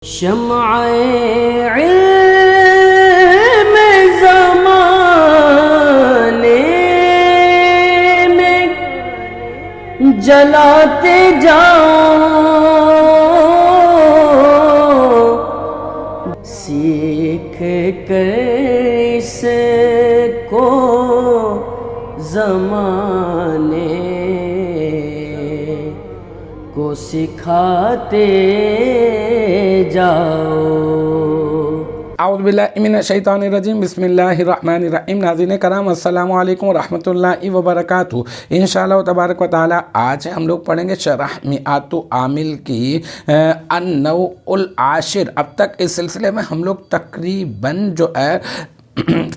شمع علم زمانے میں جلاتے جاؤ، سیکھ کر اس کو زمانے کو سکھاتے جاؤ۔ اعوذ باللہ من الشیطان الرجیم، بسم اللہ الرحمن الرحیم۔ ناظرین کرام، السلام علیکم ورحمۃ اللہ وبرکاتہ۔ انشاءاللہ تبارک و تعالی آج ہم لوگ پڑھیں گے شرح میعات عامل کی النوع العاشر۔ اب تک اس سلسلے میں ہم لوگ تقریباً جو ہے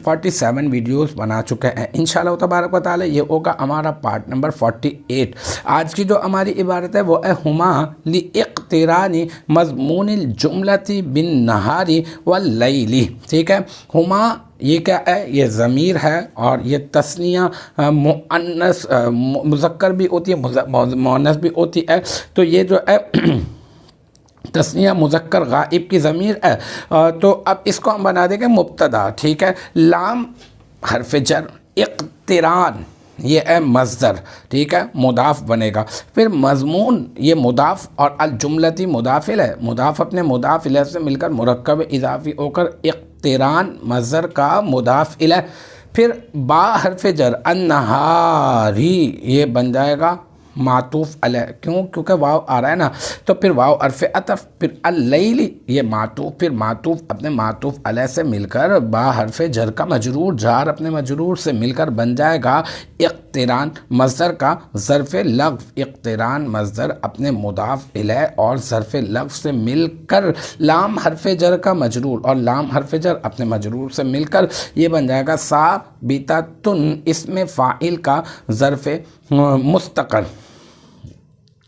47 ویڈیوز بنا چکے ہیں۔ انشاءاللہ تبارک و تعالی یہ ہوگا ہمارا پارٹ نمبر 48۔ آج کی جو ہماری عبارت ہے وہ ہے ہما لاقتران مضمون الجملۃ بالنہار واللیل۔ ٹھیک ہے، ہما یہ کیا ہے؟ یہ ضمیر ہے اور یہ تثنیہ مؤنث مذکر بھی ہوتی ہے، مؤنث بھی ہوتی ہے۔ تو یہ جو ہے تثنیہ مذکر غائب کی ضمیر ہے، تو اب اس کو ہم بنا دیں گے مبتدا۔ ٹھیک ہے، لام حرف جر، اقتران یہ ہے مصدر، ٹھیک ہے، مضاف بنے گا۔ پھر مضمون یہ مضاف اور الجملتی مضاف الیہ، مضاف اپنے مضاف الیہ سے مل کر مرکب اضافی ہو کر اقتران مصدر کا مضاف الیہ۔ پھر با حرف جر، النہاری یہ بن جائے گا معطوف علیہ، کیونکہ واو آ رہا ہے نا، تو پھر واو حرف عطف، پھر اللیل یہ معطوف، پھر معطوف اپنے معطوف علیہ سے مل کر با حرف جر کا مجرور، جار اپنے مجرور سے مل کر بن جائے گا اقتران مصدر کا ظرف لغو۔ اقتران مصدر اپنے مضاف الیہ اور ظرف لغو سے مل کر لام حرف جر کا مجرور، اور لام حرف جر اپنے مجرور سے مل کر یہ بن جائے گا ثابتۃ، اسم فاعل کا ظرف مستقر۔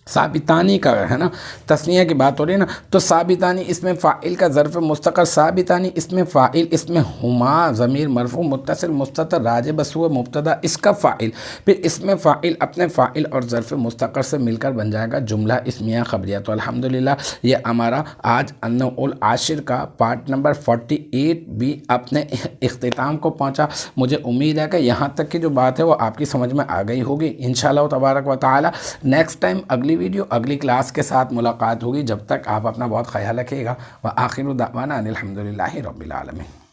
ثابتانی کا ہے نا، تثنیہ کی بات ہو رہی ہے نا، تو ثابتانی اسم فاعل کا ظرف مستقر، ثابتانی اسم فاعل، اسم ہما ضمیر مرفوع متصل مستتر راجع بسوء مبتدا اس کا فاعل، پھر اسم فاعل اپنے فاعل اور ظرف مستقر سے مل کر بن جائے گا جملہ اسمیہ خبریہ۔ تو الحمدللہ یہ ہمارا آج النوع العاشر کا پارٹ نمبر 48 بھی اپنے اختتام کو پہنچا۔ مجھے امید ہے کہ یہاں تک کی جو بات ہے وہ آپ کی سمجھ میں آ گئی ہوگی۔ انشاءاللہ تبارک و تعالی نیکسٹ ٹائم اگلی ویڈیو اگلی کلاس کے ساتھ ملاقات ہوگی۔ جب تک آپ اپنا بہت خیال رکھیے گا۔ وآخر دعوانا ان الحمدللہ رب العالمین۔